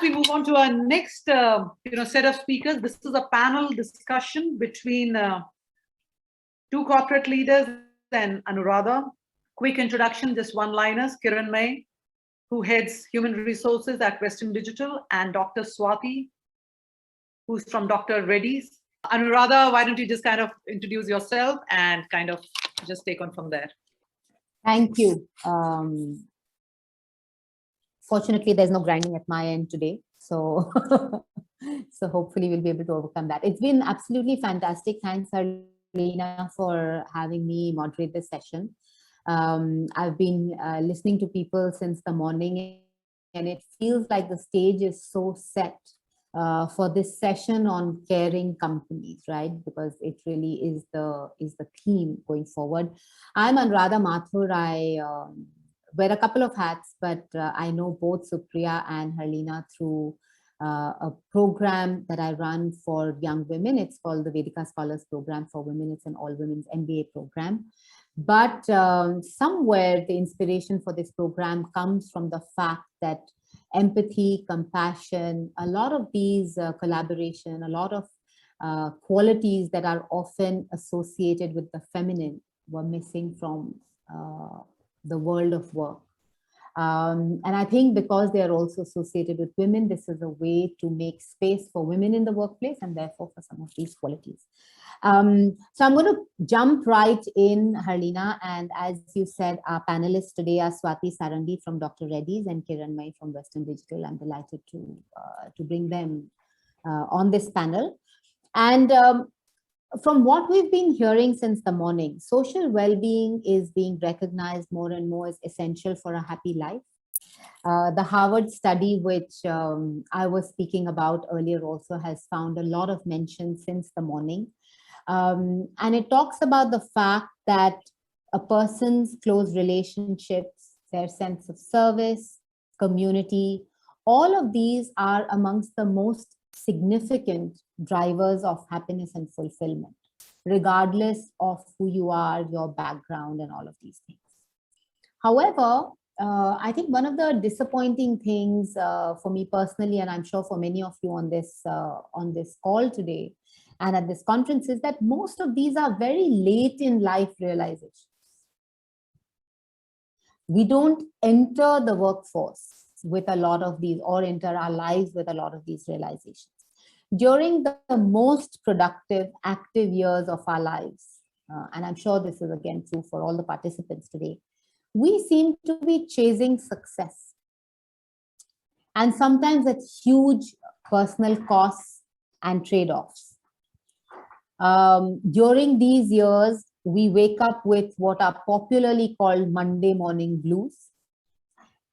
we move on to our next set of speakers, this is a panel discussion between two corporate leaders and Anuradha. Quick introduction, just one-liners. Kiranmai, who heads Human Resources at Western Digital, and Dr.Swatee, who's from Dr. Reddy's. Anuradha, why don't you just kind of introduce yourself and kind of just take on from there. Thank you. Fortunately, there's no grinding at my end today. So, so hopefully we'll be able to overcome that. It's been absolutely fantastic. Thanks, Arlena, for having me moderate this session. I've been listening to people since the morning, and it feels like the stage is so set for this session on caring companies, right? Because it really is the theme going forward. I'm Anuradha Mathur. I wear a couple of hats, but I know both Supriya and Harleena through a program that I run for young women. It's called the Vedica Scholars Program for Women. It's an all-women's MBA program. But somewhere the inspiration for this program comes from the fact that empathy, compassion, a lot of these collaboration, a lot of qualities that are often associated with the feminine were missing from the world of work. And I think because they are also associated with women, this is a way to make space for women in the workplace and therefore for some of these qualities. So I'm going to jump right in, Harleena, and as you said, our panelists today are Swatee, Sarangi from Dr. Reddy's and Kiranmai from Western Digital. I'm delighted to bring them on this panel. And from what we've been hearing since the morning, social well-being is being recognized more and more as essential for a happy life. The Harvard study, which I was speaking about earlier, also has found a lot of mention since the morning. And it talks about the fact that a person's close relationships, their sense of service, community, all of these are amongst the most significant drivers of happiness and fulfillment, regardless of who you are, your background, and all of these things. However, I think one of the disappointing things for me personally, and I'm sure for many of you on this call today and at this conference, is that most of these are very late in life realizations. We don't enter the workforce with a lot of these, or enter our lives with a lot of these realizations. During the most productive, active years of our lives, and I'm sure this is again true for all the participants today, we seem to be chasing success. And sometimes at huge personal costs and trade-offs. During these years, we wake up with what are popularly called Monday morning blues.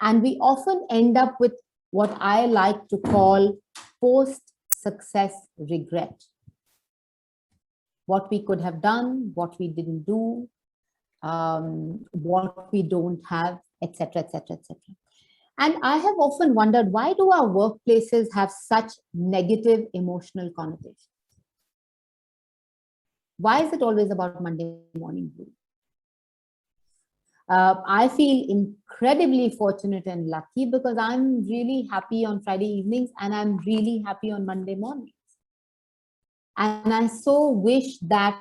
And we often end up with what I like to call post-success regret. What we could have done, what we didn't do, what we don't have, etc., etc., etc. And I have often wondered, why do our workplaces have such negative emotional connotations? Why is it always about Monday morning blues? I feel incredibly fortunate and lucky because I'm really happy on Friday evenings and I'm really happy on Monday mornings. And I so wish that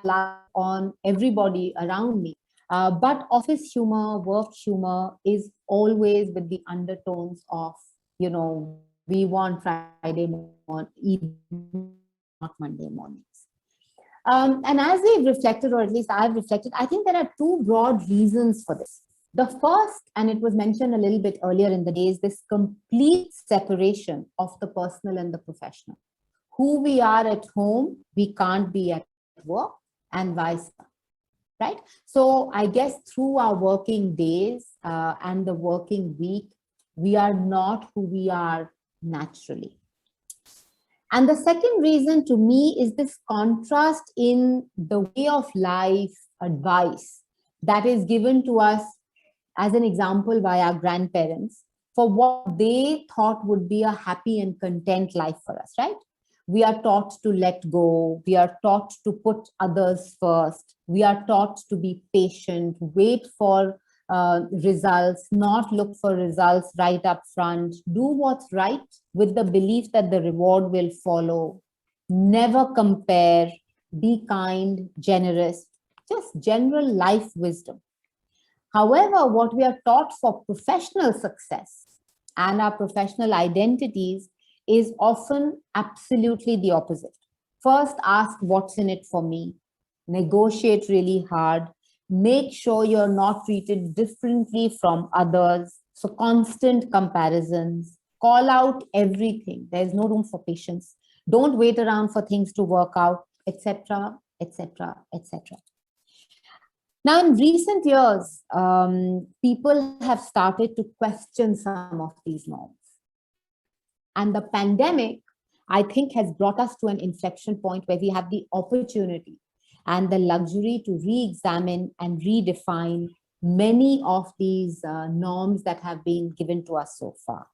on everybody around me. But office humor, work humor is always with the undertones of, you know, we want Friday morning, not Monday mornings. And as we've reflected, or at least I've reflected, I think there are two broad reasons for this. The first, and it was mentioned a little bit earlier in the day, is this complete separation of the personal and the professional. Who we are at home, we can't be at work, and vice versa, right? So I guess through our working days and the working week, we are not who we are naturally. And the second reason to me is this contrast in the way of life advice that is given to us as an example by our grandparents for what they thought would be a happy and content life for us, right? We are taught to let go. We are taught to put others first. We are taught to be patient, wait for results, not look for results right up front, do what's right with the belief that the reward will follow, never compare, be kind, generous, just general life wisdom. However, what we are taught for professional success and our professional identities is often absolutely the opposite. First, ask what's in it for me, negotiate really hard, make sure you're not treated differently from others. So constant comparisons, call out everything. There's no room for patience. Don't wait around for things to work out, etc., etc., etc. Now, in recent years, people have started to question some of these norms. And the pandemic, I think, has brought us to an inflection point where we have the opportunity and the luxury to re-examine and redefine many of these norms that have been given to us so far.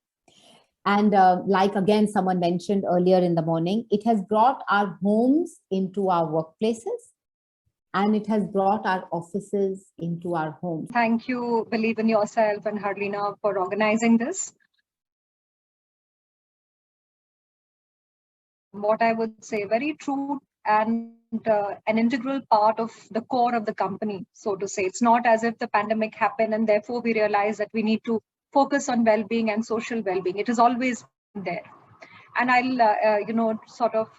And like, again, someone mentioned earlier in the morning, it has brought our homes into our workplaces, and it has brought our offices into our homes. Thank you, Believe in Yourself and Harlina, for organizing this. What I would say, very true and an integral part of the core of the company, so to say. It's not as if the pandemic happened and therefore we realize that we need to focus on well-being and social well-being. It has always been there. And I'll, sort of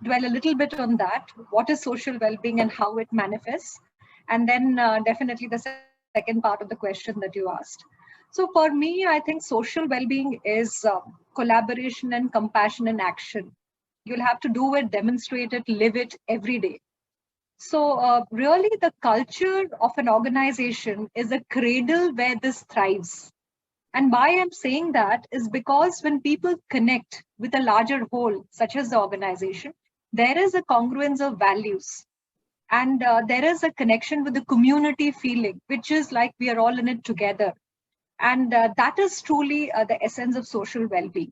dwell a little bit on that. What is social well-being and how it manifests? And then definitely the second part of the question that you asked. So for me, I think social well-being is collaboration and compassion in action. You'll have to do it, demonstrate it, live it every day. So really the culture of an organization is a cradle where this thrives. And why I'm saying that is because when people connect with a larger whole, such as the organization, there is a congruence of values. And there is a connection with the community feeling, which is like we are all in it together. And that is truly the essence of social well-being.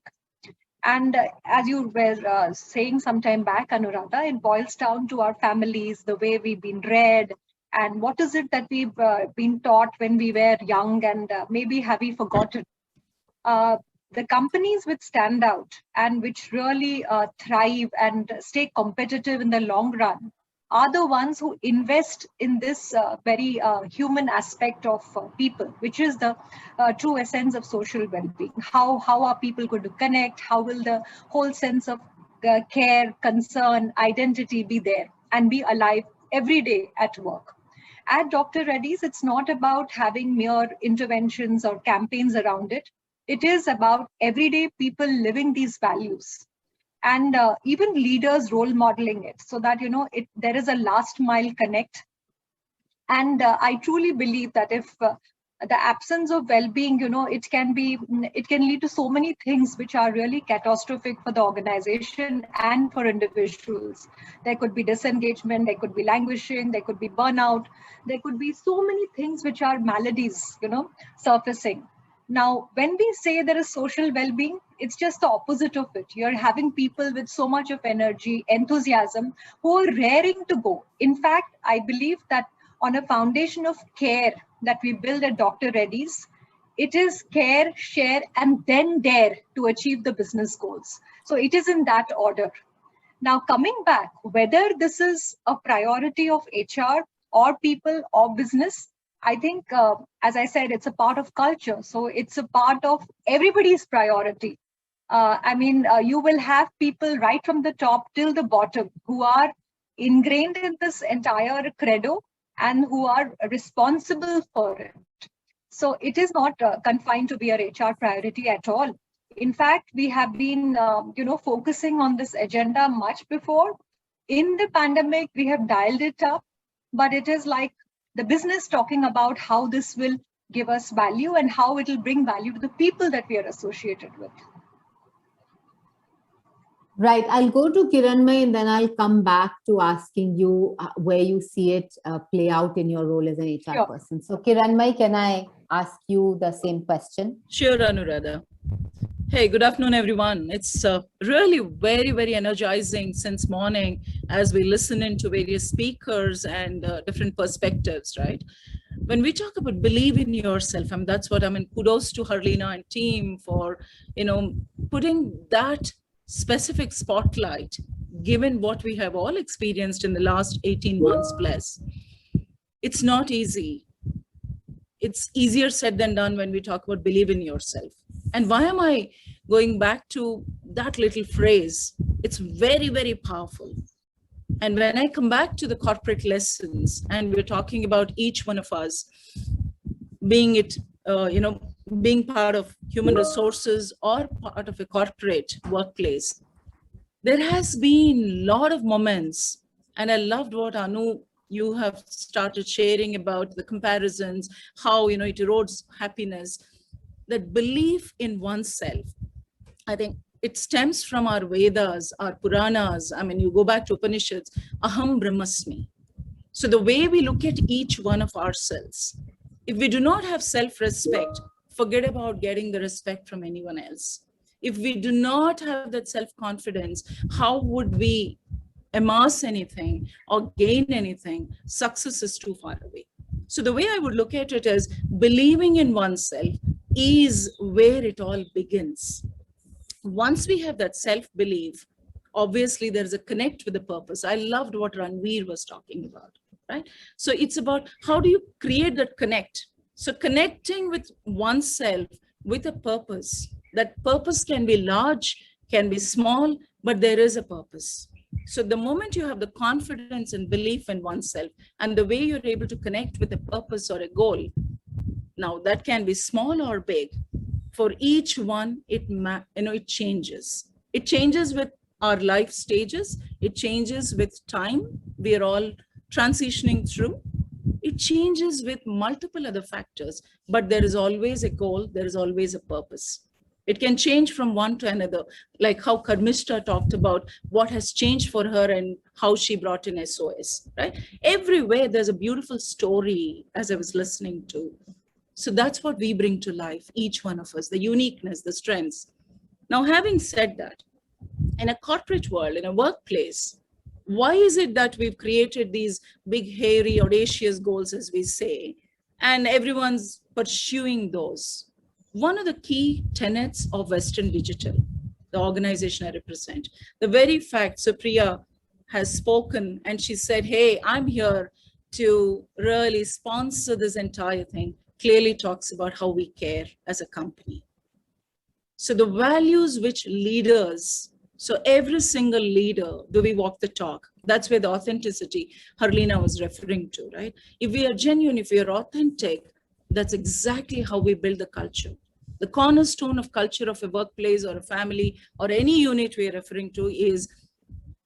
And as you were saying some time back, Anuradha, it boils down to our families, the way we've been reared, and what is it that we've been taught when we were young, and maybe have we forgotten. The companies which stand out and which really thrive and stay competitive in the long run are the ones who invest in this very human aspect of people, which is the true essence of social well-being. How are people going to connect? How will the whole sense of care, concern, identity be there and be alive every day at work? At Dr. Reddy's, it's not about having mere interventions or campaigns around it. It is about everyday people living these values. And even leaders role modeling it, so that there is a last mile connect. And I truly believe that if the absence of well-being, it can lead to so many things which are really catastrophic for the organization and for individuals. There could be disengagement, there could be languishing, there could be burnout, there could be so many things which are maladies, surfacing. Now, when we say there is social well-being, it's just the opposite of it. You're having people with so much of energy, enthusiasm, who are raring to go. In fact, I believe that on a foundation of care that we build at Dr. Reddy's, it is care, share, and then dare to achieve the business goals. So it is in that order. Now, coming back, whether this is a priority of HR or people or business, I think, as I said, it's a part of culture. So it's a part of everybody's priority. You will have people right from the top till the bottom who are ingrained in this entire credo and who are responsible for it. So it is not confined to be a HR priority at all. In fact, we have been, focusing on this agenda much before. In the pandemic, we have dialed it up, but it is like the business talking about how this will give us value and how it will bring value to the people that we are associated with. Right. I'll go to Kiranmai and then I'll come back to asking you where you see it play out in your role as an HR person. So Kiranmai, can I ask you the same question? Sure, Anuradha. Hey, good afternoon, everyone. It's really very, very energizing since morning as we listen into various speakers and different perspectives, right? when we talk about believe in yourself, and that's what I mean, kudos to Harleena and team for, putting that specific spotlight, given what we have all experienced in the last 18 months plus. It's not easy. It's easier said than done when we talk about believe in yourself. And why am I going back to that little phrase? It's very, very powerful. And when I come back to the corporate lessons, and we're talking about each one of us, being it, being part of human resources or part of a corporate workplace, there has been a lot of moments, and I loved what Anu, you have started sharing about the comparisons, how, it erodes happiness, that belief in oneself. I think it stems from our Vedas, our Puranas. I mean, you go back to Upanishads, Aham Brahmasmi. So the way we look at each one of ourselves, if we do not have self-respect, forget about getting the respect from anyone else. If we do not have that self-confidence, how would we amass anything or gain anything? Success is too far away. So the way I would look at it is believing in oneself is where it all begins. Once we have that self-belief, obviously there's a connect with the purpose. I loved what Ranveer was talking about, right? So it's about how do you create that connect? So connecting with oneself with a purpose. That purpose can be large, can be small, but there is a purpose. So the moment you have the confidence and belief in oneself and the way you're able to connect with a purpose or a goal, now that can be small or big. For each one, it changes. It changes with our life stages. It changes with time. We are all transitioning through. It changes with multiple other factors, but there is always a goal. There is always a purpose. It can change from one to another, like how Karmishta talked about what has changed for her and how she brought in SOS, right? Everywhere there's a beautiful story as I was listening to. So that's what we bring to life, each one of us, the uniqueness, the strengths. Now, having said that, in a corporate world, in a workplace, why is it that we've created these big, hairy, audacious goals, as we say, and everyone's pursuing those? One of the key tenets of Western Digital, the organization I represent, the very fact Supriya has spoken and she said, hey, I'm here to really sponsor this entire thing, clearly talks about how we care as a company. So the values which leaders, so every single leader, do we walk the talk? That's where the authenticity Harleena was referring to, right? If we are genuine, if we are authentic, that's exactly how we build the culture. The cornerstone of culture of a workplace or a family or any unit we are referring to is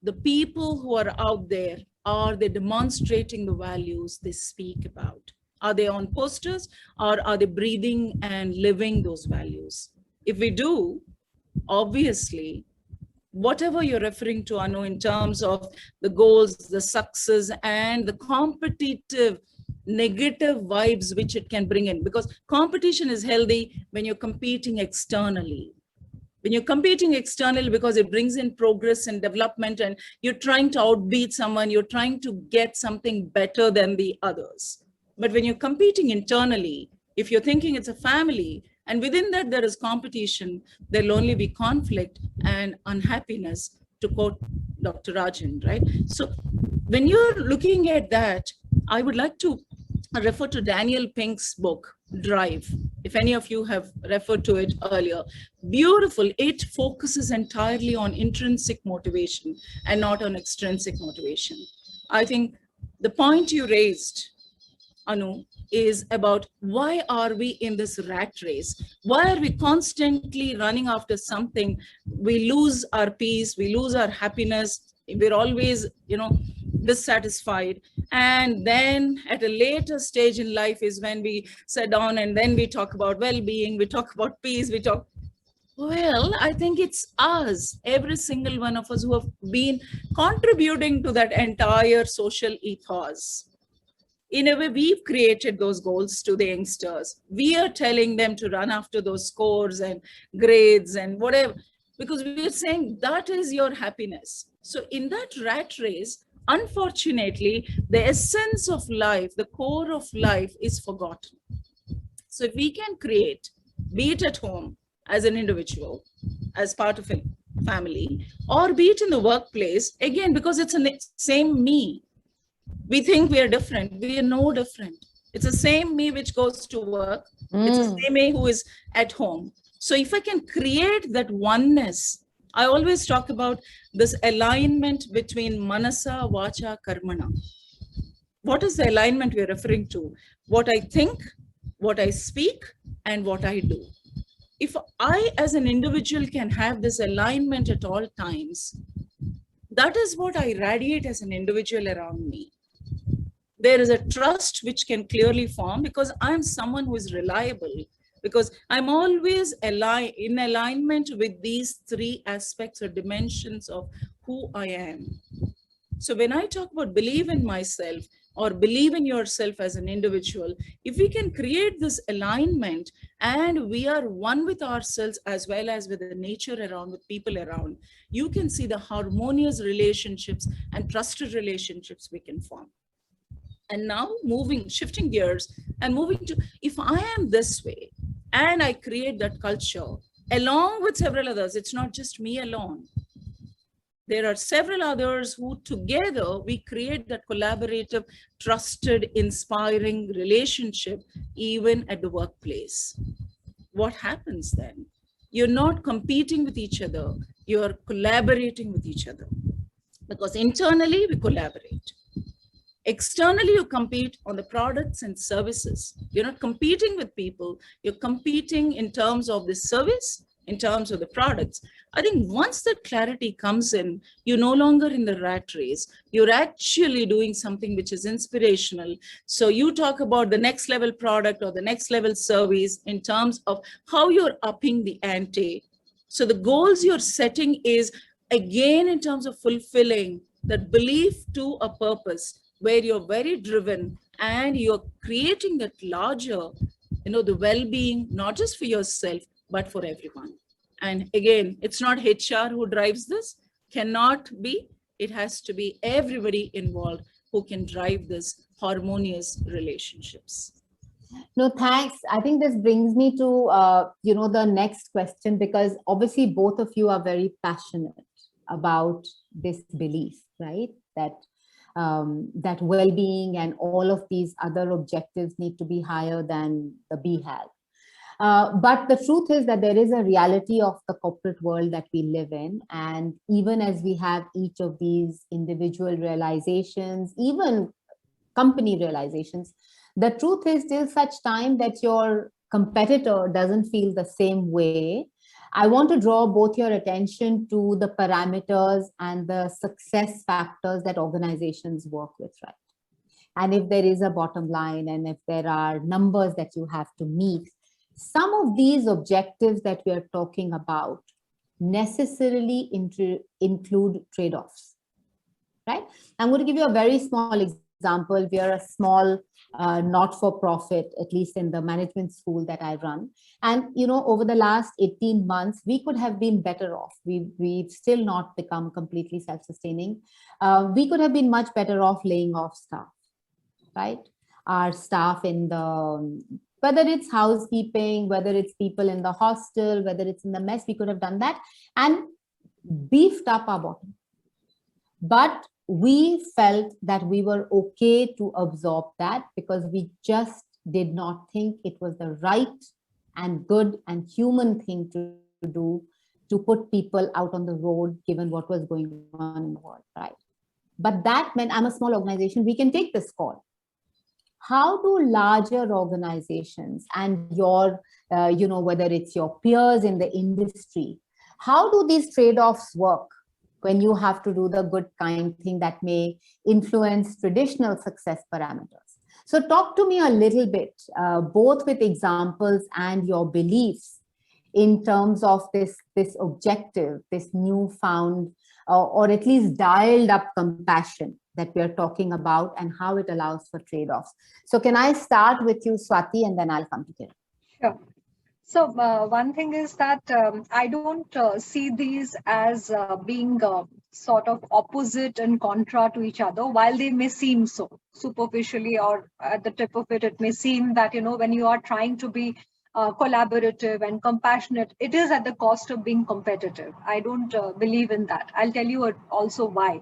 the people who are out there, are they demonstrating the values they speak about? Are they on posters or are they breathing and living those values? If we do, obviously, whatever you're referring to, Anu, in terms of the goals, the success, and the competitive negative vibes which it can bring in, because competition is healthy when you're competing externally. When you're competing externally, because it brings in progress and development and you're trying to outbeat someone, you're trying to get something better than the others. But when you're competing internally, if you're thinking it's a family, and within that there is competition, there'll only be conflict and unhappiness, to quote Dr. Rajan, right? So when you're looking at that, I would like to refer to Daniel Pink's book, Drive. If any of you have referred to it earlier, beautiful. It focuses entirely on intrinsic motivation and not on extrinsic motivation. I think the point you raised, Anu, is about why are we in this rat race? Why are we constantly running after something? We lose our peace, we lose our happiness, we're always, dissatisfied. And then at a later stage in life is when we sit down and then we talk about well-being, we talk about peace, well, I think it's us, every single one of us who have been contributing to that entire social ethos. In a way, we've created those goals to the youngsters. We are telling them to run after those scores and grades and whatever, because we're saying that is your happiness. So in that rat race, Unfortunately, the essence of life, the core of life is forgotten. So if we can create, be it at home as an individual, as part of a family, or be it in the workplace, again, because it's the same me. We think we are different. We are no different. It's the same me which goes to work. It's the same me who is at home. So if I can create that oneness, I always talk about this alignment between manasa, vacha, karmana. What is the alignment we are referring to? What I think, what I speak, and what I do. If I, as an individual, can have this alignment at all times, that is what I radiate as an individual around me. There is a trust which can clearly form because I'm someone who is reliable, because I'm always in alignment with these three aspects or dimensions of who I am. So when I talk about believe in myself or believe in yourself as an individual, if we can create this alignment and we are one with ourselves as well as with the nature around, with people around, you can see the harmonious relationships and trusted relationships we can form. And now shifting gears and moving to, if I am this way and I create that culture along with several others, it's not just me alone. There are several others who together we create that collaborative, trusted, inspiring relationship, even at the workplace. What happens then? You're not competing with each other, you're collaborating with each other. Because internally we collaborate. Externally, you compete on the products and services. You're not competing with people, you're competing in terms of the service, in terms of the products. I think once that clarity comes in, you're no longer in the rat race. You're actually doing something which is inspirational. So you talk about the next level product or the next level service in terms of how you're upping the ante. So the goals you're setting is, again, in terms of fulfilling that belief to a purpose, where you're very driven and you're creating that larger, the well-being, not just for yourself, but for everyone. And again, it's not HR who drives this, cannot be. It has to be everybody involved who can drive this harmonious relationships. No, thanks. I think this brings me to, the next question, because obviously both of you are very passionate about this belief, right? That well-being and all of these other objectives need to be higher than the BHAG. But the truth is that there is a reality of the corporate world that we live in. And even as we have each of these individual realizations, even company realizations, the truth is till such time that your competitor doesn't feel the same way, I want to draw both your attention to the parameters and the success factors that organizations work with, right? And if there is a bottom line and if there are numbers that you have to meet, some of these objectives that we are talking about necessarily include trade-offs, right? I'm going to give you a very small example. We are a small not-for-profit, at least in the management school that I run. And, over the last 18 months, we could have been better off. We've still not become completely self-sustaining. We could have been much better off laying off staff, right? Our staff in the, whether it's housekeeping, whether it's people in the hostel, whether it's in the mess, we could have done that and beefed up our bottom. But we felt that we were okay to absorb that because we just did not think it was the right and good and human thing to do, to put people out on the road, given what was going on in the world, right? But that meant, I'm a small organization, we can take this call. How do larger organizations and your, whether it's your peers in the industry, how do these trade-offs work when you have to do the good kind thing that may influence traditional success parameters? So talk to me a little bit, both with examples and your beliefs in terms of this objective, this newfound, or at least dialed up compassion that we are talking about and how it allows for trade-offs. So can I start with you, Swati, and then I'll come to Kiran? Sure. So one thing is that I don't see these as being sort of opposite and contra to each other, while they may seem so superficially, or at the tip of it may seem that, when you are trying to be collaborative and compassionate, it is at the cost of being competitive. I don't believe in that. I'll tell you also why.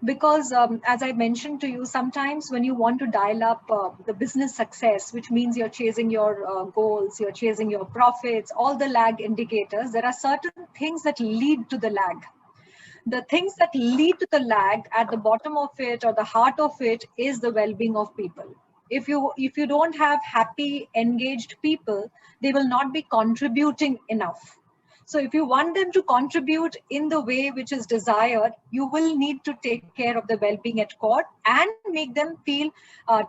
Because as I mentioned to you, sometimes when you want to dial up the business success, which means you're chasing your goals, you're chasing your profits, all the lag indicators, there are certain things that lead to the lag. The things that lead to the lag, at the bottom of it or the heart of it, is the well-being of people. If you don't have happy, engaged people, they will not be contributing enough. So if you want them to contribute in the way which is desired, you will need to take care of the well-being at core and make them feel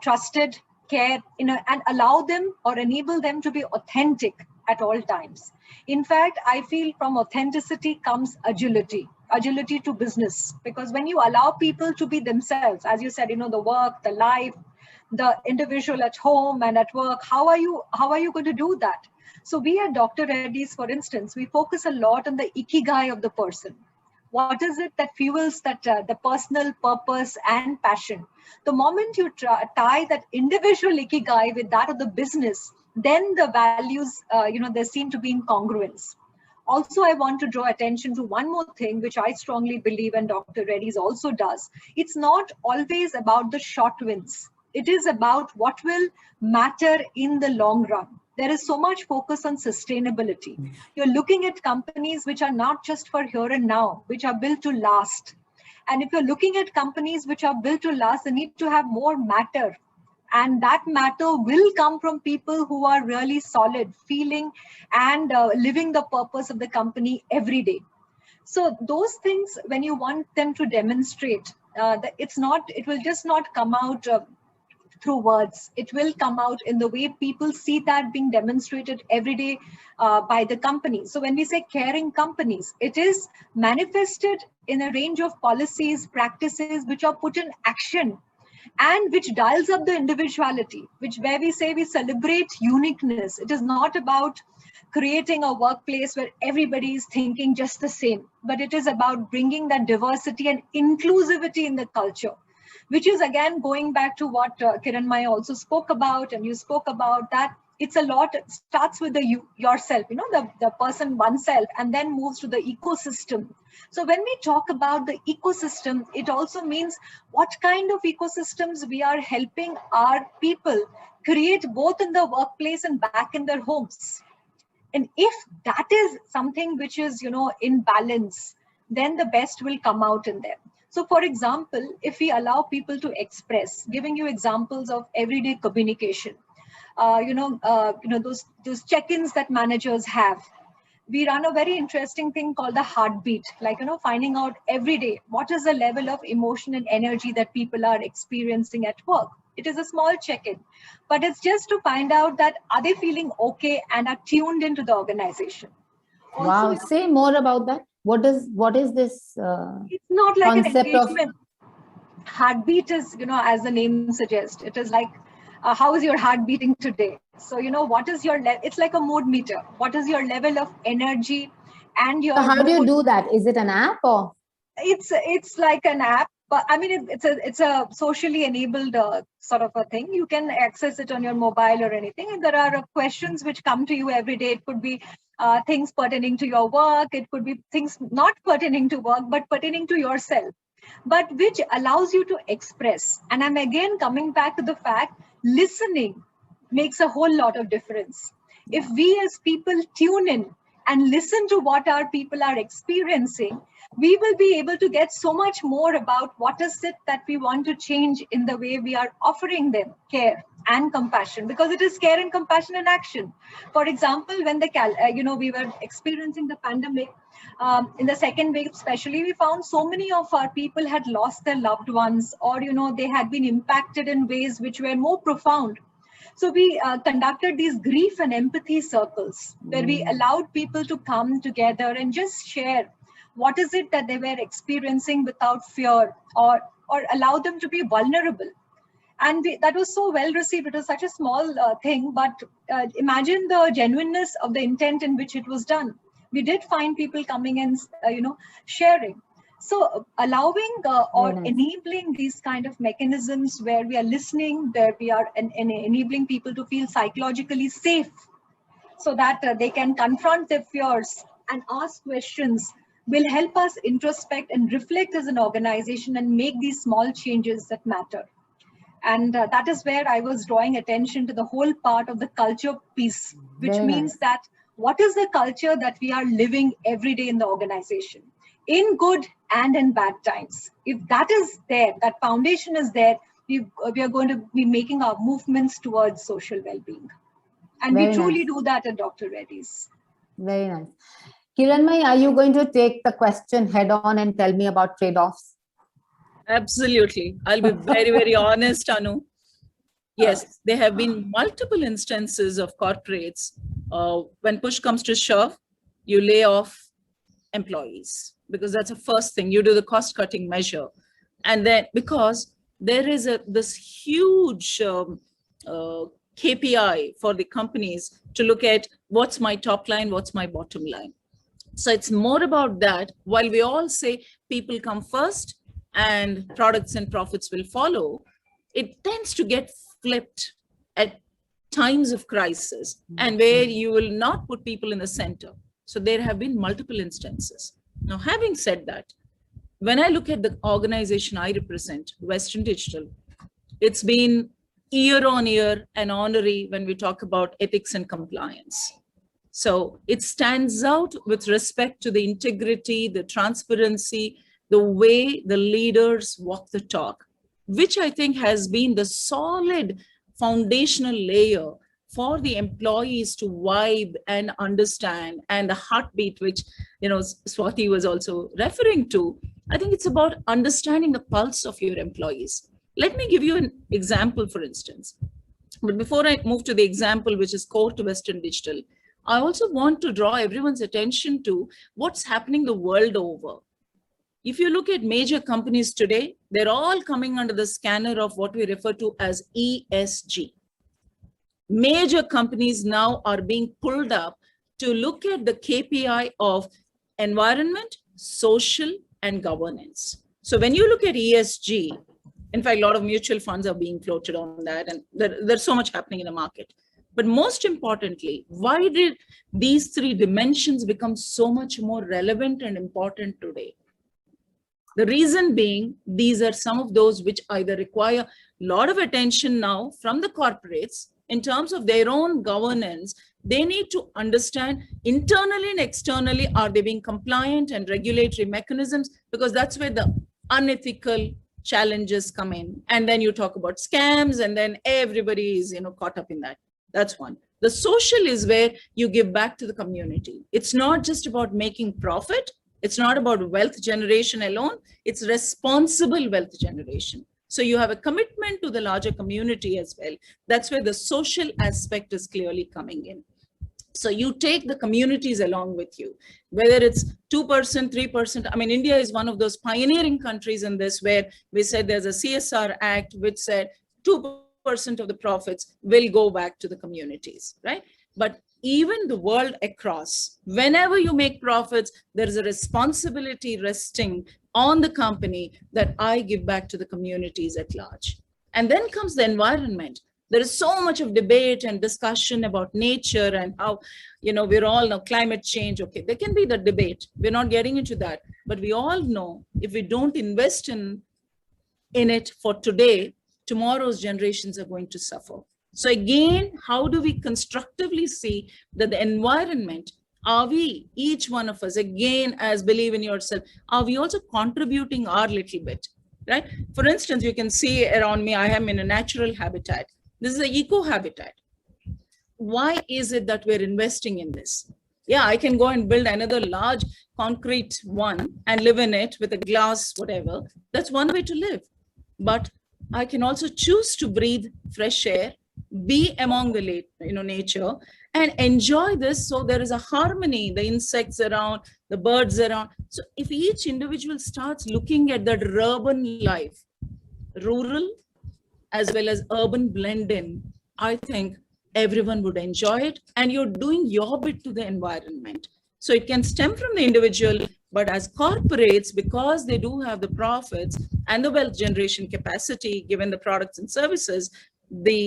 trusted, care, and allow them or enable them to be authentic at all times. In fact, I feel from authenticity comes agility to business, because when you allow people to be themselves, as you said, the work, the life, the individual at home and at work, how are you going to do that? So we at Dr. Reddy's, for instance, we focus a lot on the ikigai of the person. What is it that fuels that the personal purpose and passion? The moment you tie that individual ikigai with that of the business, then the values, they seem to be in congruence. Also, I want to draw attention to one more thing, which I strongly believe, and Dr. Reddy's also does. It's not always about the short wins. It is about what will matter in the long run. There is so much focus on sustainability. You're looking at companies which are not just for here and now, which are built to last. And if you're looking at companies which are built to last, they need to have more matter. And that matter will come from people who are really solid, feeling and living the purpose of the company every day. So those things, when you want them to demonstrate, it will just not come out through words. It will come out in the way people see that being demonstrated every day by the company. So when we say caring companies, it is manifested in a range of policies, practices, which are put in action and which dials up the individuality, where we say we celebrate uniqueness. It is not about creating a workplace where everybody is thinking just the same, but it is about bringing that diversity and inclusivity in the culture, which is again going back to what Kiranmai also spoke about, and you spoke about that. It's a lot, it starts with yourself, the person oneself, and then moves to the ecosystem. So when we talk about the ecosystem, it also means what kind of ecosystems we are helping our people create, both in the workplace and back in their homes. And if that is something which is, in balance, then the best will come out in there. So for example, if we allow people to express, giving you examples of everyday communication, those check-ins that managers have. We run a very interesting thing called the heartbeat, finding out every day what is the level of emotion and energy that people are experiencing at work. It is a small check-in, but it's just to find out that are they feeling okay and are tuned into the organization. Also, wow, say more about that. What is this? It's not like an engagement. Heartbeat is, as the name suggests, it is like, how is your heart beating today? So, what is your level? It's like a mood meter. What is your level of energy and your? So how do you do that? Is it an app or? It's like an app, but I mean, it's a socially enabled sort of a thing. You can access it on your mobile or anything. And there are questions which come to you every day. It could be things pertaining to your work. It could be things not pertaining to work, but pertaining to yourself, but which allows you to express. And I'm again coming back to the fact, listening makes a whole lot of difference. If we as people tune in and listen to what our people are experiencing, we will be able to get so much more about what is it that we want to change in the way we are offering them care and compassion, because it is care and compassion in action. For example, when we were experiencing the pandemic, in the second wave especially, we found so many of our people had lost their loved ones, or they had been impacted in ways which were more profound. So we conducted these grief and empathy circles where we allowed people to come together and just share what is it that they were experiencing without fear, or allow them to be vulnerable. And that was so well received. It was such a small thing, but imagine the genuineness of the intent in which it was done. We did find people coming and sharing. So allowing or Very nice. enabling these kind of mechanisms where we are listening, where we are enabling people to feel psychologically safe, so that they can confront their fears and ask questions, will help us introspect and reflect as an organization and make these small changes that matter. And that is where I was drawing attention to the whole part of the culture piece, which Very means nice. that what is the culture that we are living every day in the organization, in good and in bad times. If that is there, that foundation is there, we are going to be making our movements towards social well-being. And Very we truly nice. do that at Dr. Reddy's. Very nice. Kiranmai, are you going to take the question head on and tell me about trade-offs? Absolutely. I'll be very, very honest, Anu. Yes, there have been multiple instances of corporates. When push comes to shove, you lay off employees because that's the first thing. You do the cost-cutting measure. And then because there is this huge KPI for the companies to look at what's my top line, what's my bottom line. So it's more about that. While we all say people come first and products and profits will follow, it tends to get flipped at times of crisis and where you will not put people in the center. So there have been multiple instances. Now, having said that, when I look at the organization I represent, Western Digital, it's been year on year an honorary when we talk about ethics and compliance. So it stands out with respect to the integrity, the transparency, the way the leaders walk the talk, which I think has been the solid foundational layer for the employees to vibe and understand, and the heartbeat, which Swati was also referring to. I think it's about understanding the pulse of your employees. Let me give you an example, for instance. But before I move to the example, which is core to Western Digital, I also want to draw everyone's attention to what's happening the world over. If you look at major companies today, they're all coming under the scanner of what we refer to as ESG. Major companies now are being pulled up to look at the KPI of environment, social, and governance. So when you look at ESG, in fact, a lot of mutual funds are being floated on that, and there's so much happening in the market. But most importantly, why did these three dimensions become so much more relevant and important today? The reason being, these are some of those which either require a lot of attention now from the corporates in terms of their own governance. They need to understand internally and externally, are they being compliant, and regulatory mechanisms, because that's where the unethical challenges come in. And then you talk about scams, and then everybody is caught up in that. That's one. The social is where you give back to the community. It's not just about making profit. It's not about wealth generation alone. It's responsible wealth generation. So you have a commitment to the larger community as well. That's where the social aspect is clearly coming in. So you take the communities along with you, whether it's 2%, 3%. I mean, India is one of those pioneering countries in this, where we said there's a CSR Act which said 2% of the profits will go back to the communities, right? But even the world across, whenever you make profits, there is a responsibility resting on the company that I give back to the communities at large. And then comes the environment. There is so much of debate and discussion about nature and how, we're all now climate change. Okay, there can be the debate. We're not getting into that. But we all know if we don't invest in it for today, tomorrow's generations are going to suffer. So again, how do we constructively see that the environment, are we, each one of us, again, as believe in yourself, are we also contributing our little bit, right? For instance, you can see around me, I am in a natural habitat. This is an eco habitat. Why is it that we're investing in this? Yeah, I can go and build another large concrete one and live in it with a glass, whatever. That's one way to live. But I can also choose to breathe fresh air, be among the nature, and enjoy this. So there is a harmony, the insects around, the birds around. So if each individual starts looking at that urban life, rural as well as urban blend in, I think everyone would enjoy it, and you're doing your bit to the environment. So it can stem from the individual, But as corporates, because they do have the profits and the wealth generation capacity, given the products and services, the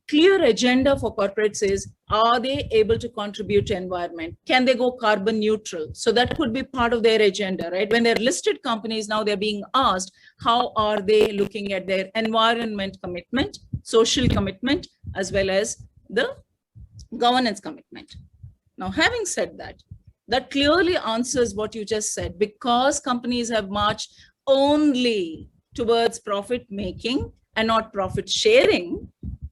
clear agenda for corporates is, are they able to contribute to environment? Can they go carbon neutral? So that could be part of their agenda, right? When they're listed companies, now they're being asked, how are they looking at their environment commitment, social commitment, as well as the governance commitment? Now, having said that, that clearly answers what you just said. Because companies have marched only towards profit making and not profit sharing,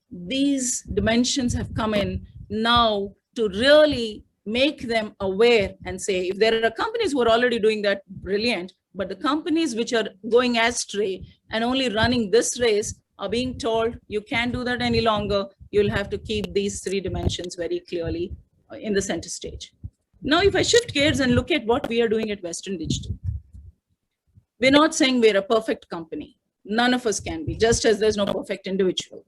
these dimensions have come in now to really make them aware and say, if there are companies who are already doing that, brilliant, but the companies which are going astray and only running this race are being told, you can't do that any longer. You'll have to keep these three dimensions very clearly in the center stage. Now, if I shift gears and look at what we are doing at Western Digital, we're not saying we're a perfect company. None of us can be, just as there's no perfect individual.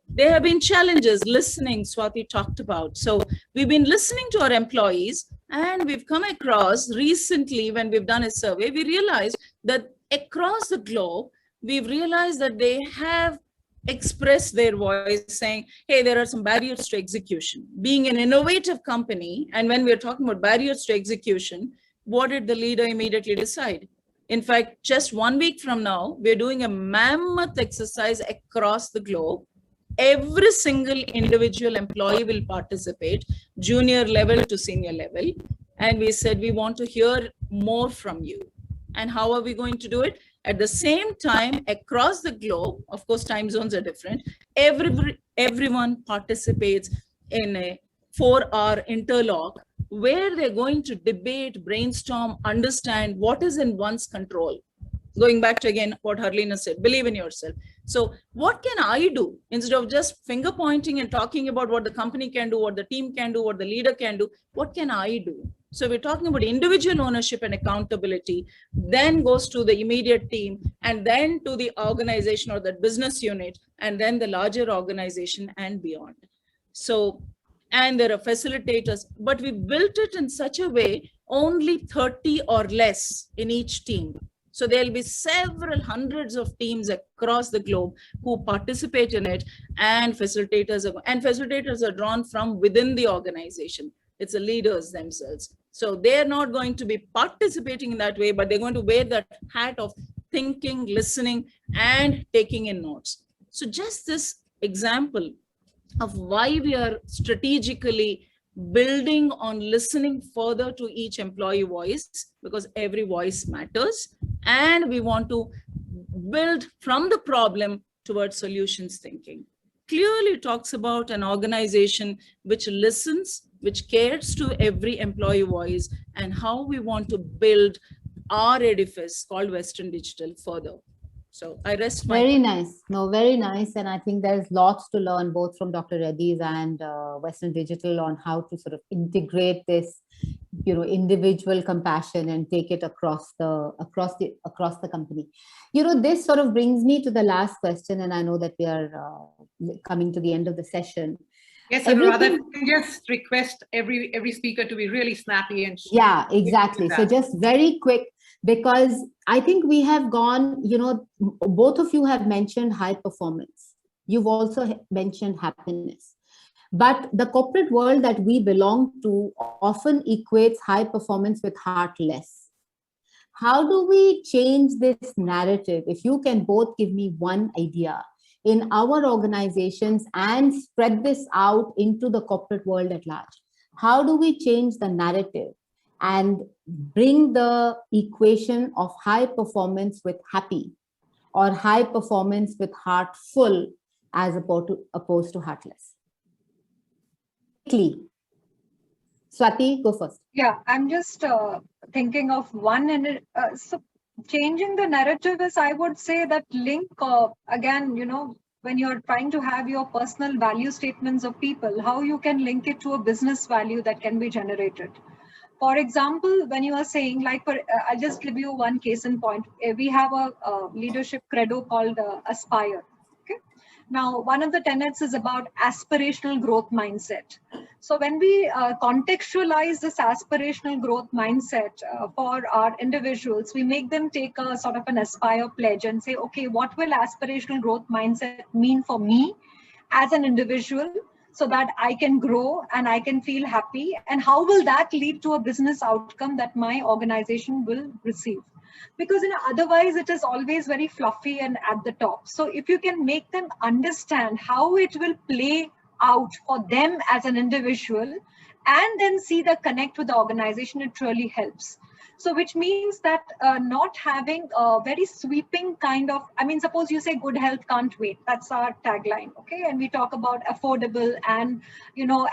There have been challenges listening, Swati talked about. So we've been listening to our employees, and we've come across recently, when we've done a survey, we realized that across the globe, we've realized that they have expressed their voice saying, hey, there are some barriers to execution. Being an innovative company, and when we're talking about barriers to execution, what did the leader immediately decide? In fact, just 1 week from now, we're doing a mammoth exercise across the globe. Every single individual employee will participate, junior level to senior level. And we said, we want to hear more from you. And how are we going to do it? At the same time, across the globe, of course, time zones are different. Everyone participates in a 4-hour interlock where they're going to debate, brainstorm, understand what is in one's control. Going back to, again, what Harleena said, believe in yourself. So what can I do? Instead of just finger pointing and talking about what the company can do, what the team can do, what the leader can do, what can I do? So we're talking about individual ownership and accountability, then goes to the immediate team, and then to the organization or the business unit, and then the larger organization and beyond. So, and there are facilitators, but we built it in such a way, only 30 or less in each team. So there'll be several hundreds of teams across the globe who participate in it, and facilitators are drawn from within the organization. It's the leaders themselves. So they're not going to be participating in that way, but they're going to wear that hat of thinking, listening, and taking in notes. So just this example of why we are strategically building on listening further to each employee voice, because every voice matters, and we want to build from the problem towards solutions thinking. Clearly talks about an organization which listens, which cares to every employee voice, and how we want to build our edifice called Western Digital further. So I rest my Very nice. No, very nice. And I think there's lots to learn both from Dr. Reddy's and Western Digital on how to sort of integrate this, individual compassion and take it across the company. This sort of brings me to the last question, and I know that we are coming to the end of the session. Yes, Anuradha, you can just request every speaker to be really snappy and yeah, exactly. So just very quick, because I think we have gone, both of you have mentioned high performance. You've also mentioned happiness. But the corporate world that we belong to often equates high performance with heartless. How do we change this narrative? If you can both give me one idea in our organizations and spread this out into the corporate world at large. How do we change the narrative and bring the equation of high performance with happy, or high performance with heartful, as opposed to heartless? Swati, go first. Yeah, I'm just thinking of one, and so changing the narrative is, I would say, that link again, when you're trying to have your personal value statements of people, how you can link it to a business value that can be generated. For example, when you are saying, I'll just give you one case in point. We have a leadership credo called Aspire. Okay, Now, one of the tenets is about aspirational growth mindset. So when we contextualize this aspirational growth mindset for our individuals, we make them take a sort of an aspire pledge and say, okay, what will aspirational growth mindset mean for me as an individual so that I can grow and I can feel happy? And how will that lead to a business outcome that my organization will receive? Because otherwise it is always very fluffy and at the top. So if you can make them understand how it will play out for them as an individual and then see the connect with the organization, it really helps. So which means that not having a very sweeping kind of, I mean, suppose you say good health can't wait. That's our tagline, okay? And we talk about affordable and,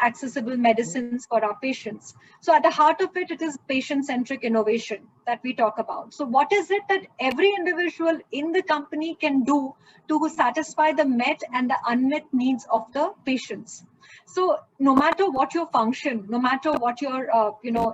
accessible medicines for our patients. So at the heart of it, it is patient-centric innovation that we talk about. So what is it that every individual in the company can do to satisfy the met and the unmet needs of the patients? So no matter what your function, no matter what your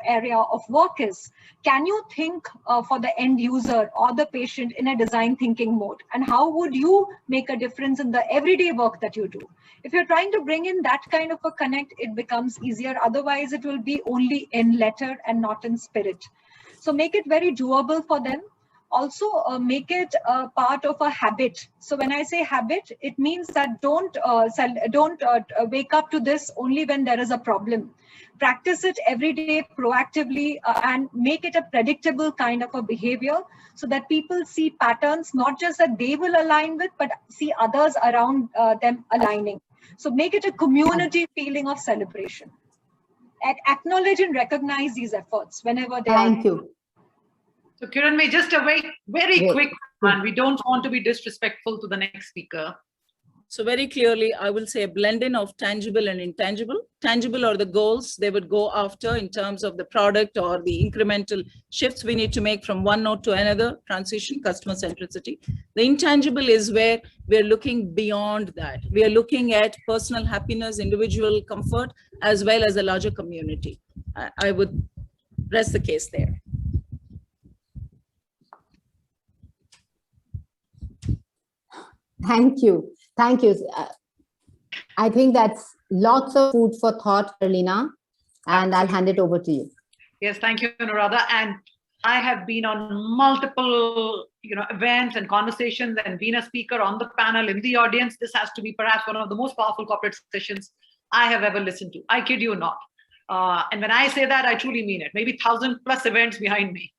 area of work is, can you think for the end user or the patient in a design thinking mode? And how would you make a difference in the everyday work that you do? If you're trying to bring in that kind of a connect, it becomes easier. Otherwise, it will be only in letter and not in spirit. So make it very doable for them. Also make it a part of a habit. So when I say habit, it means that don't wake up to this only when there is a problem. Practice it every day proactively and make it a predictable kind of a behavior so that people see patterns, not just that they will align with, but see others around them aligning. So make it a community feeling of celebration. Acknowledge and recognize these efforts whenever they are. Thank you. So Kiranmai, just a very quick one. We don't want to be disrespectful to the next speaker. So very clearly, I will say a blending of tangible and intangible. Tangible are the goals they would go after in terms of the product or the incremental shifts we need to make from one node to another, transition, customer centricity. The intangible is where we're looking beyond that. We are looking at personal happiness, individual comfort, as well as a larger community. I would rest the case there. Thank you. Thank you. I think that's lots of food for thought, Carolina, and I'll hand it over to you. Yes, thank you, Anuradha. And I have been on multiple, events and conversations and been a speaker on the panel in the audience. This has to be perhaps one of the most powerful corporate sessions I have ever listened to. I kid you not. And when I say that, I truly mean it. Maybe 1,000+ events behind me.